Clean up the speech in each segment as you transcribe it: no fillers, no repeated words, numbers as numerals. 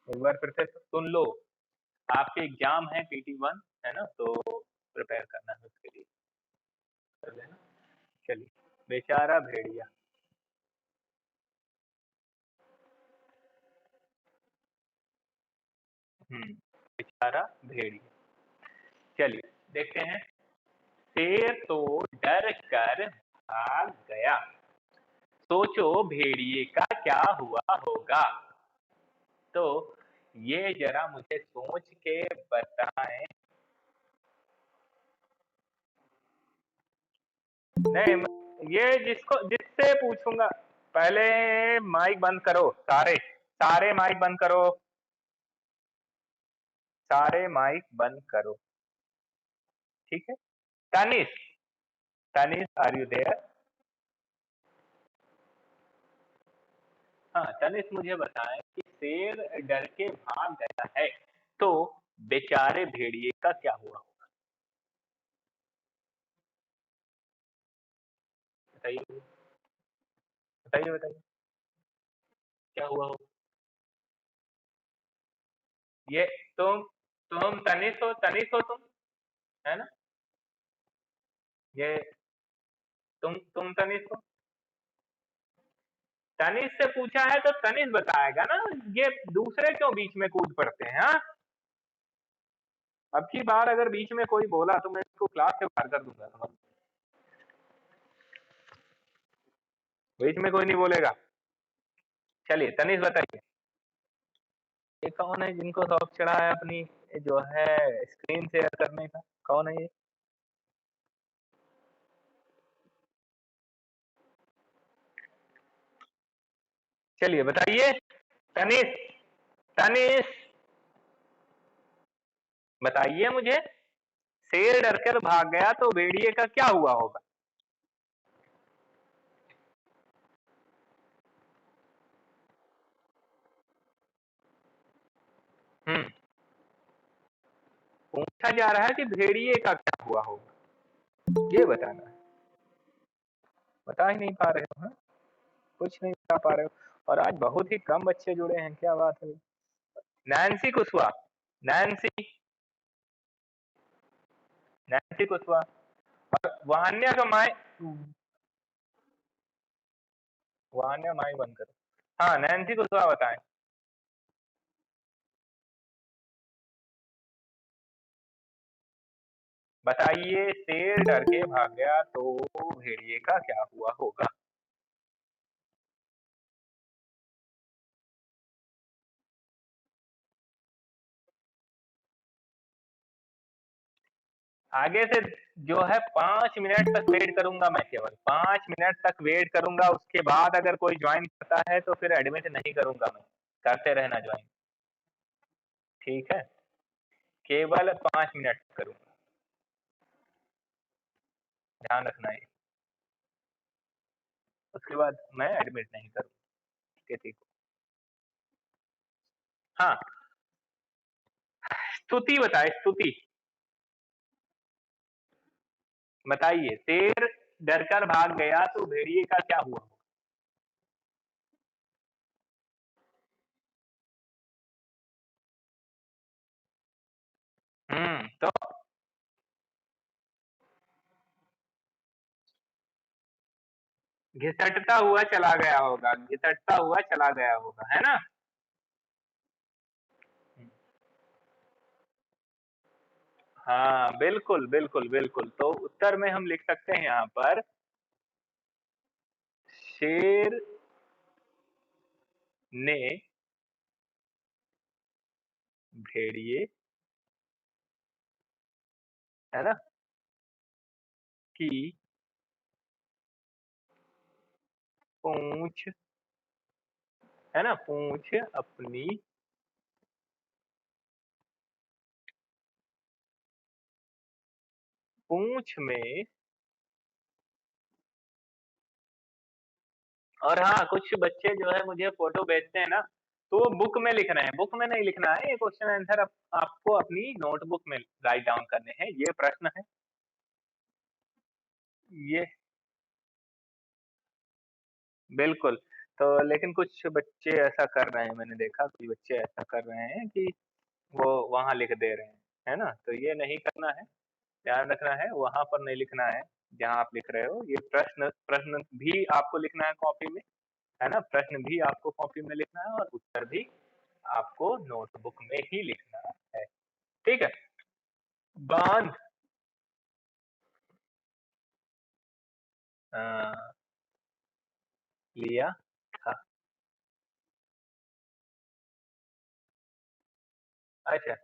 एक बार फिर से सुन लो। आपके एग्जाम है PT1, है ना, तो प्रिपेयर करना है उसके लिए, कर लेना। चलिए, बेचारा भेड़िया। बेचारा भेड़िया। चलिए देखते हैं। शेर तो डर कर भाग गया, सोचो भेड़िए का क्या हुआ होगा। तो ये जरा मुझे सोच के बताएं। नहीं, ये जिससे पूछूंगा। पहले माइक बंद करो, सारे सारे माइक बंद करो, सारे माइक बंद करो। ठीक है। Tanish, Tanish, are you there? हाँ, तनिष मुझे बताएं कि शेर डर के भाग गया है, तो बेचारे भेड़िए का क्या हुआ? बताइए, बताइए, बताइए, क्या हुआ हो? ये तुम तनिष हो तुम, है ना? ये तुम तनिष हो? तनिष से पूछा है तो तनिष बताएगा ना। ये दूसरे क्यों बीच में कूद पड़ते हैं? हाँ, अब की बार अगर बीच में कोई बोला तो मैं इसको क्लास से बाहर कर दूंगा, समझ। बीच में कोई नहीं बोलेगा। चलिए तनिष बताइए। ये कौन है जिनको शौक चढ़ा है अपनी जो है स्क्रीन शेयर करने का? कौन है ये? चलिए बताइए। तनिष, तनिष, बताइए मुझे। शेर डर कर भाग गया तो भेड़िए का क्या हुआ होगा? हम्म पूछा जा रहा है कि भेड़िए का क्या हुआ होगा, ये बताना है। बता ही नहीं पा रहे हो? हाँ, कुछ नहीं बता पा रहे हो। और आज बहुत ही कम बच्चे जुड़े हैं, क्या बात है? Nancy Kushwaha, Nancy, Nancy Kushwaha. और वहान्या का माई, वहान्या माई बंद करो। हाँ, नैन्सी कुशवाहा बताएं। बताइए, शेर डर के भाग गया तो भेड़िए का क्या हुआ होगा? आगे से जो है 5 मिनट तक वेट करूंगा मैं, केवल 5 मिनट तक वेट करूंगा। उसके बाद अगर कोई ज्वाइन करता है तो फिर एडमिट नहीं करूंगा मैं। करते रहना ज्वाइन। ठीक है, केवल 5 मिनट करूंगा, ध्यान रखना है। उसके बाद मैं एडमिट नहीं करूंगा किसी को। हाँ, स्तुति बताए, स्तुति। बताइए, शेर डर कर भाग गया तो भेड़िए का क्या हुआ? तो घिसटता हुआ चला गया होगा, घिसटता हुआ चला गया होगा, है ना? हाँ, बिल्कुल, बिल्कुल, बिल्कुल। तो उत्तर में हम लिख सकते हैं यहाँ पर, शेर ने भेड़िए, है ना, की पूंछ, है ना, पूंछ अपनी पूंछ में। और हाँ, कुछ बच्चे जो है मुझे फोटो भेजते हैं ना, तो वो बुक में लिख रहे हैं। बुक में नहीं लिखना है, ये क्वेश्चन आंसर आपको अपनी नोटबुक में राइट डाउन करने हैं। ये प्रश्न है। ये बिल्कुल। तो लेकिन कुछ बच्चे ऐसा कर रहे हैं, मैंने देखा कुछ बच्चे ऐसा कर रहे हैं कि वो वहाँ लिख दे रहे हैं, है ना? तो ये नहीं करना है, ध्यान रखना है, वहाँ पर नहीं लिखना है, जहाँ आप लिख रहे हो। ये प्रश्न प्रश्न भी आपको लिखना है कॉपी में, है ना? प्रश्न भी आपको कॉपी में लिखना है और उत्तर भी आपको नोटबुक में ही लिखना है, ठीक है? बांध लिया था। अच्छा,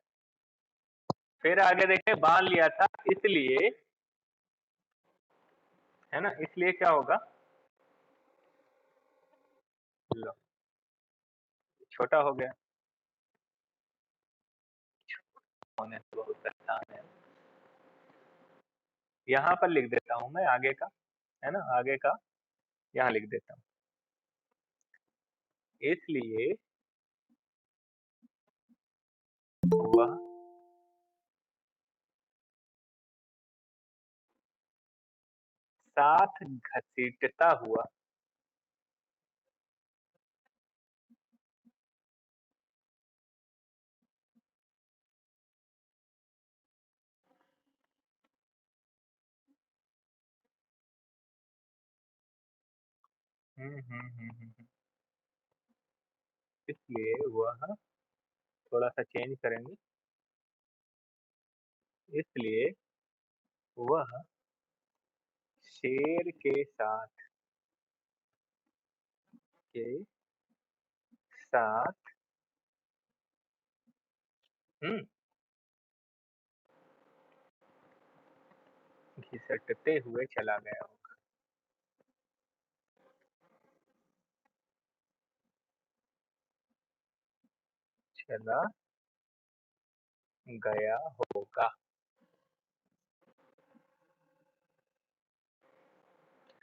फिर आगे देखें, बांध लिया था इसलिए, है ना? इसलिए क्या होगा? लो, छोटा हो गया, होने से बहुत आसान है। यहाँ पर लिख देता हूँ मैं आगे का, है ना? आगे का यहाँ लिख देता हूँ। इसलिए वह साथ घसीटता हुआ, इसलिए वह, थोड़ा सा चेंज करेंगे, इसलिए वह शेर के साथ हम्म घिसटते हुए चला गया होगा, चला गया होगा,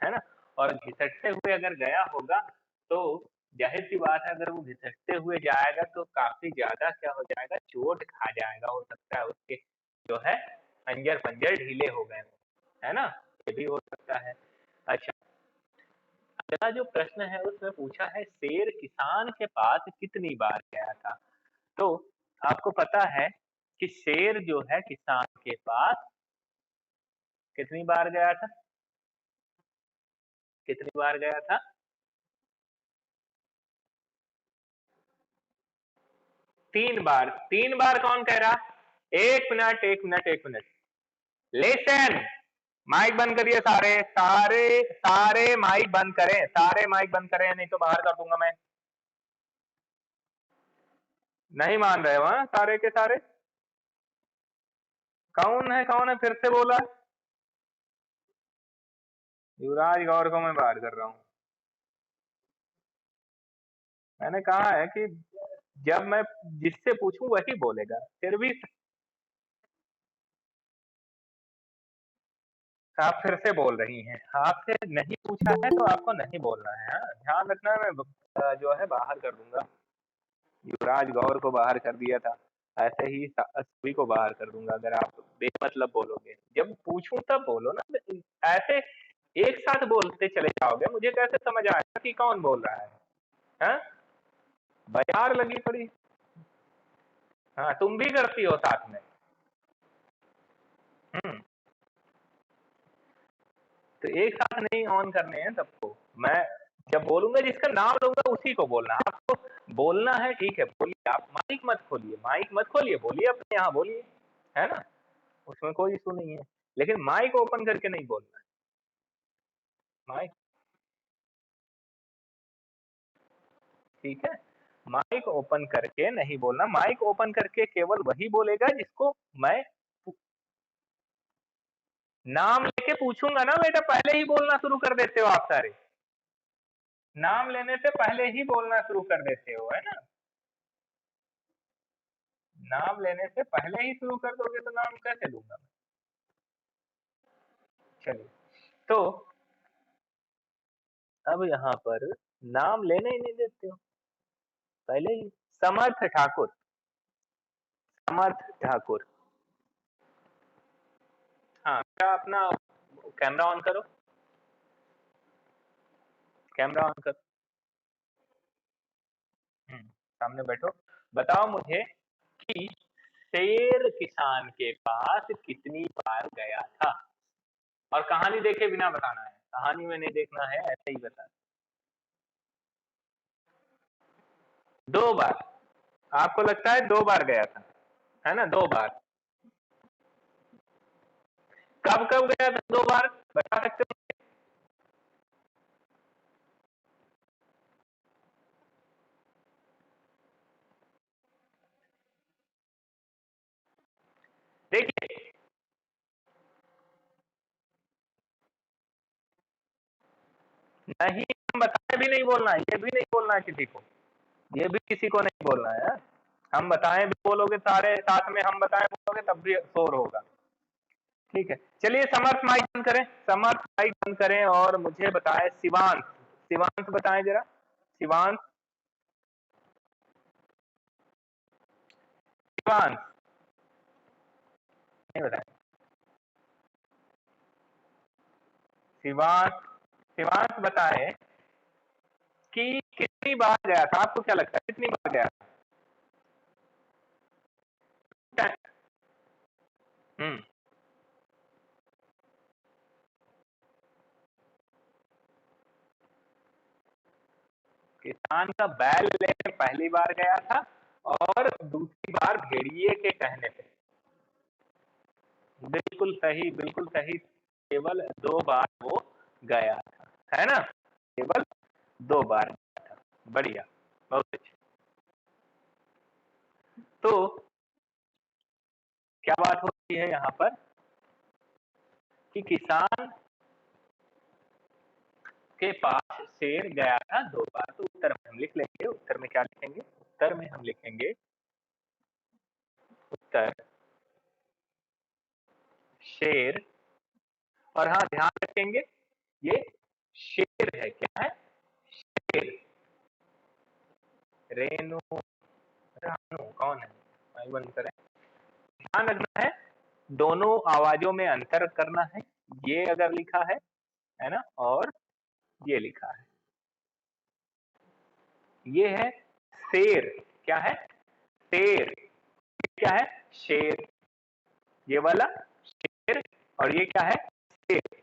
है ना? और घिसटते हुए अगर गया होगा तो जाहिर सी बात है, अगर वो घिसटते हुए जाएगा तो काफी ज्यादा क्या हो जाएगा, चोट खा जाएगा, हो सकता है उसके जो है पंजर पंजर ढीले हो गए हों, है ना? ये भी हो सकता है। अच्छा, अगला जो प्रश्न है उसमें पूछा है शेर किसान के पास कितनी बार गया था। तो आपको पता है कि शेर जो है किसान के पास कितनी बार गया था? कितनी बार गया था? 3 बार। 3 बार कौन कह रहा? 1 minute, 1 minute, 1 minute, listen. Mic बंद करिए, सारे सारे सारे माइक बंद करें, सारे माइक बंद करें, नहीं तो बाहर कर दूंगा मैं। नहीं मान रहे हो हाँ, सारे के सारे? कौन है फिर से बोला? युवराज गौर को मैं बाहर कर रहा हूँ। मैंने कहा है कि जब मैं जिससे पूछूं वही बोलेगा, फिर भी आप फिर से बोल रही हैं। आपसे नहीं पूछा है तो आपको नहीं बोलना है, हाँ? ध्यान रखना, मैं जो है बाहर कर दूंगा। युवराज गौर को बाहर कर दिया था, ऐसे ही सभी को बाहर कर दूंगा अगर आप बेमतलब बोलोगे। जब पूछूं तब बोलो ना, ऐसे एक साथ बोलते चले जाओगे, मुझे कैसे समझ आएगा कि कौन बोल रहा है? हाँ, बाजार लगी पड़ी। हाँ, तुम भी करती हो साथ में। हम्म तो एक साथ नहीं ऑन करने हैं सबको। मैं जब बोलूंगा जिसका नाम लूंगा उसी को बोलना है। आपको बोलना है, ठीक है, बोलिए। आप माइक मत खोलिए, माइक मत खोलिए, बोलिए अपने यहाँ बोलिए, है ना? उसमें कोई इशू नहीं है, लेकिन माइक ओपन करके नहीं बोलना है। माइक, ठीक है, माइक ओपन करके नहीं बोलना। माइक ओपन करके केवल वही बोलेगा जिसको मैं नाम लेके पूछूंगा ना बेटा। पहले ही बोलना शुरू कर देते हो आप सारे, नाम लेने से पहले ही बोलना शुरू कर देते हो, है ना? नाम लेने से पहले ही शुरू कर दोगे तो नाम कैसे दूंगा मैं? चलिए, तो अब यहाँ पर नाम लेने ही नहीं देते हो पहले ही। समर्थ ठाकुर, समर्थ ठाकुर। हाँ, क्या अपना कैमरा ऑन करो, कैमरा ऑन करो। सामने बैठो, बताओ मुझे कि शेर किसान के पास कितनी बार गया था। और कहानी देखे बिना बताना है, कहानी में नहीं देखना है, ऐसे ही बताना। 2 बार। आपको लगता है 2 बार गया था, है ना? 2 बार। कब कब गया था 2 बार, बता सकते हो? देखिए, नहीं, हम बताए भी नहीं बोलना है, ये भी नहीं बोलना है किसी को, ये भी किसी को नहीं बोलना है। हम बताएं भी बोलोगे, सारे साथ में हम बताएं बोलोगे तब भी शोर होगा। ठीक है, चलिए समर्थ माइक बंद करें, समर्थ माइक बंद करें और मुझे बताएं शिवांश, शिवांश बताएं जरा, शिवांश, शिवांश नहीं बताएं, शिवांश, शिवांश बताएं कि कितनी बार गया था, आपको क्या लगता है कितनी बार गया था? हम्म, किसान का बैल लेने पहली बार गया था और दूसरी बार भेड़िए के कहने पे। बिल्कुल सही, बिल्कुल सही। केवल 2 बार वो गया था, है ना? केवल 2 बार गया था। बढ़िया, बहुत अच्छा। तो क्या बात होती है यहाँ पर कि किसान के पास शेर गया था 2 बार। तो उत्तर में हम लिख लेंगे, उत्तर में क्या लिखेंगे? उत्तर में हम लिखेंगे, उत्तर शेर। और हाँ, ध्यान रखेंगे ये शेर है, क्या है? शेर। रेणु, रानू कौन है? माइक बंद करें। ध्यान रखना है, दोनों आवाजों में अंतर करना है। ये अगर लिखा है ना, और ये लिखा है, ये है शेर, क्या है? शेर। क्या है? शेर। ये वाला शेर, और ये क्या है? शेर।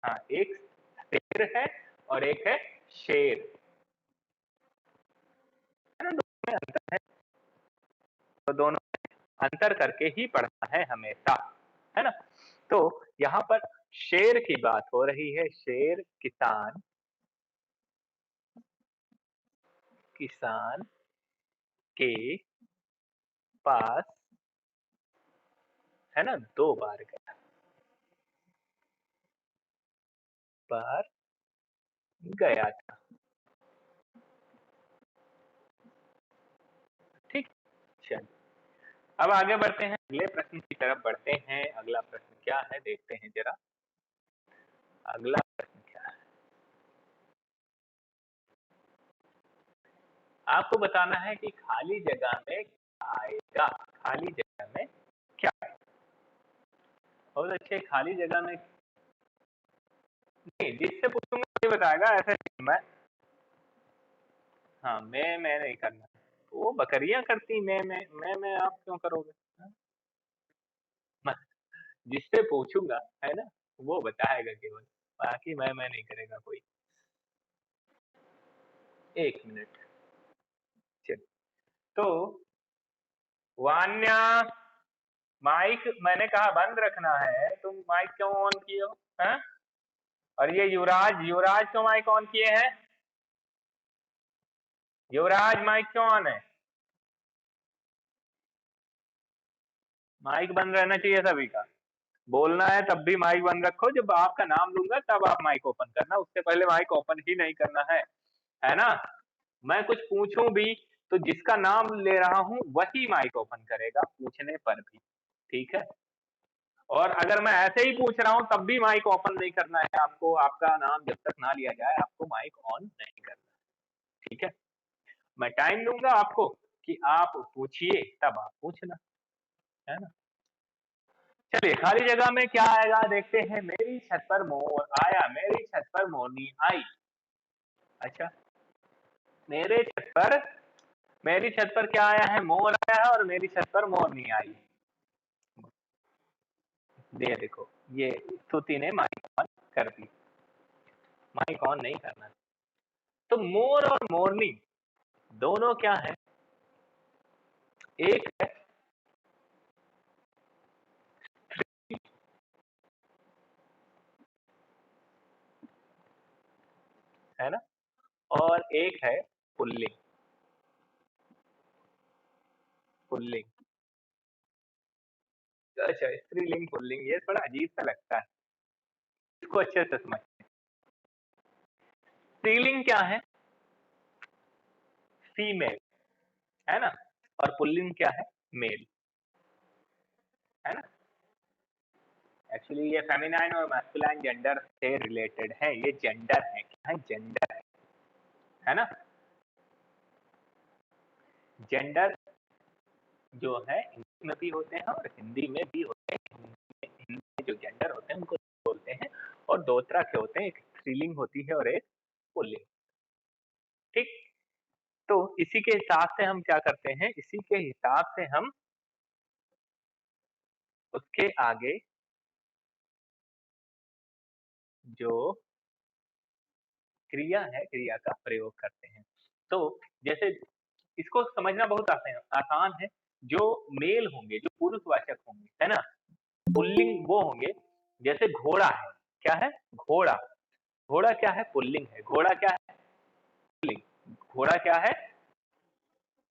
हाँ, एक शेर है और एक है शेर, है ना? दोनों में अंतर है, तो दोनों अंतर करके ही पढ़ना है हमेशा, है ना? तो यहाँ पर शेर की बात हो रही है, शेर किसान, किसान के पास, है ना, 2 बार गया, बार गया था। ठीक, चलिए अब आगे बढ़ते हैं, अगले प्रश्न की तरफ बढ़ते हैं। अगला प्रश्न क्या है देखते हैं जरा, अगला प्रश्न क्या है? आपको बताना है कि खाली जगह में क्या आएगा, खाली जगह में क्या आएगा? बहुत अच्छे, खाली जगह में नहीं, जिससे पूछूंगा वही बताएगा, ऐसे नहीं मैं। हाँ, मैं नहीं करना, वो बकरियां करती, मैं आप क्यों करोगे? हाँ? जिससे पूछूंगा, है ना, वो बताएगा केवल, बाकी मैं नहीं करेगा कोई। 1 मिनट। चलिए, तो वान्या, माइक मैंने कहा बंद रखना है, तुम माइक क्यों ऑन किए हो? हैं? और ये युवराज, युवराज क्यों माइक ऑन किए हैं? युवराज माइक क्यों ऑन है? माइक बंद रहना चाहिए सभी का, बोलना है तब भी माइक बंद रखो, जब आपका नाम लूंगा तब आप माइक ओपन करना, उससे पहले माइक ओपन ही नहीं करना है ना? मैं कुछ पूछूं भी तो जिसका नाम ले रहा हूं वही माइक ओपन करेगा पूछने पर भी, ठीक है? और अगर मैं ऐसे ही पूछ रहा हूं तब भी माइक ओपन नहीं करना है आपको, आपका नाम जब तक ना लिया जाए आपको माइक ऑन नहीं करना, ठीक है? मैं टाइम दूंगा आपको कि आप पूछिए, तब आप पूछना, है ना? चलिए, खाली जगह में क्या आएगा देखते हैं। मेरी छत पर मोर आया, मेरी छत पर मोरनी आई, अच्छा, मेरे छत पर मेरी छत पर क्या आया है? मोर आया है और मेरी छत पर मोर नहीं आई। ये देखो, ये स्तुति ने माइक ऑन कर दी। माइक ऑन नहीं करना। तो मोर और मोरनी दोनों क्या है? एक है ना, और एक है पुल्लिंग। पुल्लिंग, अच्छा, स्त्रीलिंग पुल्लिंग, ये थोड़ा अजीब सा लगता है, इसको अच्छे से समझ। स्त्रीलिंग क्या है? फीमेल, है ना, और पुल्लिंग क्या है? मेल, है ना। एक्चुअली ये फेमिनाइन और मैस्कुलाइन जेंडर से रिलेटेड है, ये जेंडर है, क्या है? जेंडर है ना। जेंडर जो है इंग्लिश में भी होते हैं और हिंदी में भी होते हैं। हिंदी में जो जेंडर होते हैं उनको बोलते हैं, और दो तरह के होते हैं, एक स्त्रीलिंग होती है और एक पुल्लिंग। ठीक, तो इसी के हिसाब से हम क्या करते हैं, इसी के हिसाब से हम उसके आगे जो क्रिया है, क्रिया का प्रयोग करते हैं। तो जैसे इसको समझना बहुत आसान है। जो मेल होंगे, जो पुरुषवाचक होंगे, है ना, पुल्लिंग वो होंगे। जैसे घोड़ा है, क्या है? घोड़ा। घोड़ा क्या है? पुल्लिंग है। घोड़ा क्या है? पुल्लिंग। घोड़ा क्या है?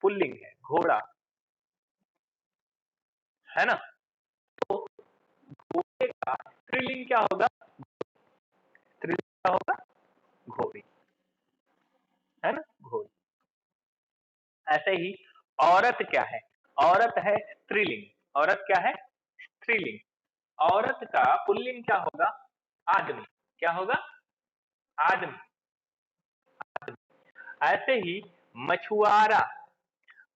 पुल्लिंग है, घोड़ा, है ना। तो घोड़े का स्त्रीलिंग क्या होगा? स्त्रीलिंग क्या होगा? घोड़ी, है ना, घोड़ी। ऐसे ही औरत क्या है? औरत है स्त्रीलिंग। औरत क्या है? स्त्रीलिंग। औरत का पुल्लिंग क्या होगा? आदमी। क्या होगा? आदमी। ऐसे ही मछुआरा।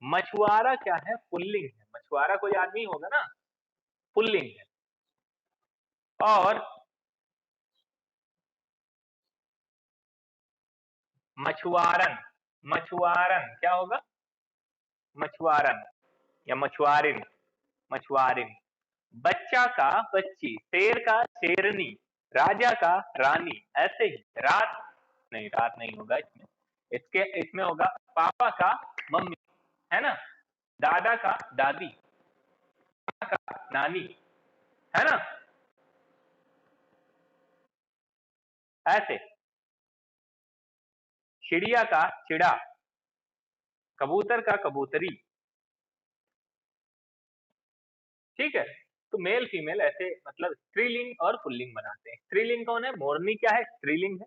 मछुआरा क्या है? पुल्लिंग है। मछुआरा कोई आदमी होगा ना, पुल्लिंग है। और मछुआरन। मछुआरन क्या होगा? मछुआरन या मछुआरिन। मछुआरिन। बच्चा का बच्ची, शेर का शेरनी, राजा का रानी। ऐसे ही रात नहीं, रात नहीं होगा इसमें। इसमें होगा पापा का मम्मी, है ना, दादा का दादी, का नानी, है ना। ऐसे चिड़िया का चिड़ा, कबूतर का कबूतरी। ठीक है, तो मेल फीमेल ऐसे मतलब स्त्रीलिंग और पुल्लिंग बनाते हैं। स्त्रीलिंग कौन है? मोरनी क्या है? स्त्रीलिंग है।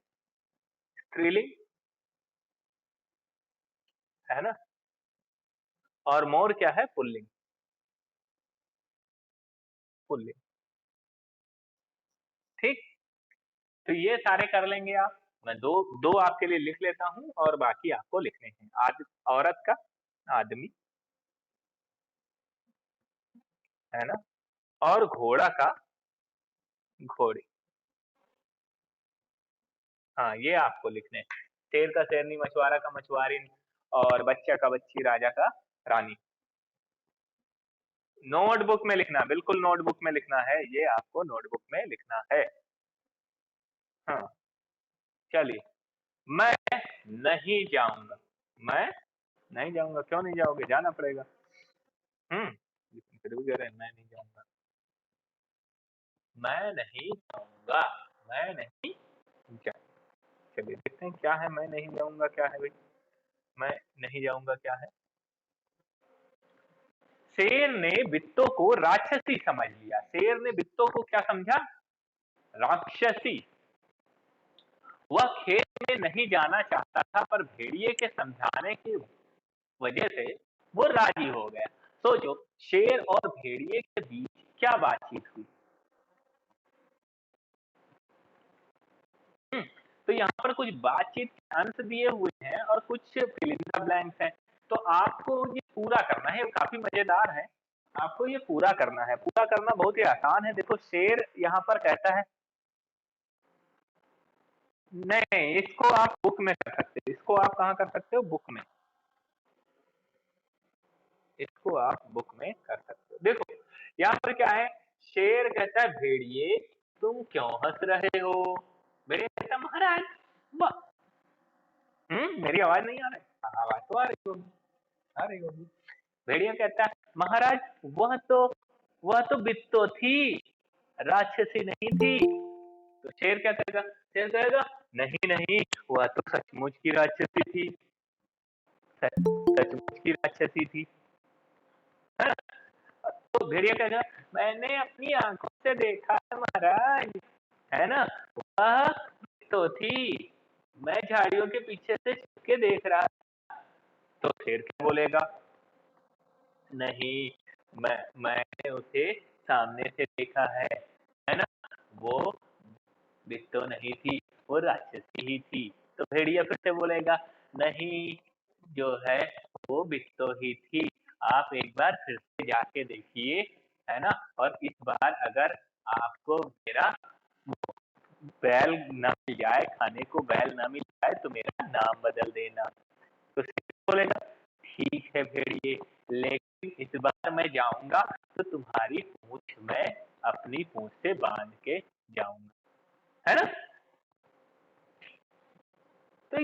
स्त्रीलिंग, है ना, और मोर क्या है? पुल्लिंग। पुल्लिंग। ठीक, तो ये सारे कर लेंगे आप। मैं दो दो आपके लिए लिख लेता हूँ और बाकी आपको लिखने हैं। औरत का आदमी, है ना, और घोड़ा का घोड़ी। हाँ, ये आपको लिखने हैं। शेर का शेरनी, मछुआरा का मछुआरिन, और बच्चा का बच्ची, राजा का रानी। नोटबुक में लिखना, बिल्कुल नोटबुक में लिखना है, ये आपको नोटबुक में लिखना है। हाँ, चलिए। मैं नहीं जाऊंगा। मैं नहीं जाऊंगा। क्यों नहीं जाओगे? जाना पड़ेगा। लेकिन फिर भी कह रहे हैं मैं नहीं जाऊंगा। मैं नहीं जाऊंगा। मैं नहीं जा चलिए देखते हैं क्या है मैं नहीं जाऊंगा, क्या है भाई? मैं नहीं जाऊंगा क्या है? शेर ने बित्तों को राक्षसी समझ लिया। शेर ने बित्तों को क्या समझा? राक्षसी। वह खेत में नहीं जाना चाहता था, पर भेड़िए के समझाने की वजह से वो राजी हो गया। सोचो, शेर और भेड़िए के बीच क्या बातचीत हुई। तो यहाँ पर कुछ बातचीत के अंश दिए हुए हैं और कुछ फिल इन द ब्लैंक्स हैं। तो आपको ये पूरा करना है, काफी मजेदार है। आपको ये पूरा करना है। पूरा करना बहुत ही आसान है। देखो, शेर यहाँ पर कहता है, नहीं, इसको आप बुक में कर सकते हो, इसको आप कहाँ कर सकते हो, बुक में। इसको आप बुक में कर सकते हो। देखो यहाँ पर क्या है, शेर कहता है भेड़िए तुम क्यों हंस रहे हो, भेड़िया कहता है महाराज मेरी आवाज नहीं आ रही, आवाज तो आ रही होगी, आ रही होगी। भेड़िया कहता है महाराज वह तो बित्तो थी, राक्षसी नहीं थी। तो शेर क्या कहेगा, शेर कहेगा नहीं नहीं, वह तो सचमुच की राक्षसी थी, सचमुच की राक्षसी थी, है ना? तो भेड़िया कहेगा मैंने अपनी आंखों से देखा है महाराज, है ना, वह तो थी, मैं झाड़ियों के पीछे से छुप के देख रहा। तो शेर क्या बोलेगा, नहीं, मैंने उसे सामने से देखा है ना, वो बिट्टो नहीं थी, वो राक्षसी ही थी। तो भेड़िया फिर से बोलेगा नहीं, जो है वो बिट्टो ही थी, आप एक बार फिर से जाके देखिए, है ना, और इस बार अगर आपको मेरा बैल ना मिल जाए, खाने को बैल ना मिल जाए तो मेरा नाम बदल देना। तो शेर बोलेगा ठीक है भेड़िए, लेकिन इस बार मैं जाऊंगा तो तुम्हारी पूंछ में अपनी पूंछ से बांध के जाऊंगा, है ना। तो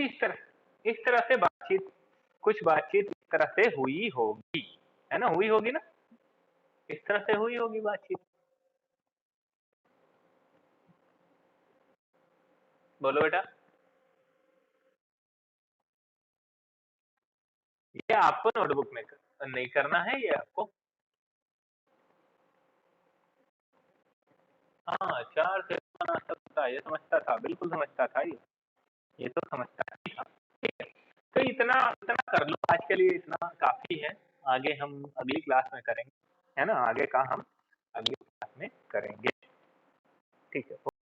इस तरह से बातचीत, कुछ बातचीत इस तरह से हुई होगी, है ना, हुई होगी ना, इस तरह से हुई होगी बातचीत। बोलो बेटा। ये आपको नोटबुक में नहीं करना है, ये आपको, हाँ 4 से बना सकता, ये समझता था, बिल्कुल समझता था ये तो समझता ही था। ठीक है, तो इतना इतना कर लो आज के लिए, इतना काफी है। आगे हम अगली क्लास में करेंगे, है ना, आगे का हम अगली क्लास में करेंगे। ठीक है।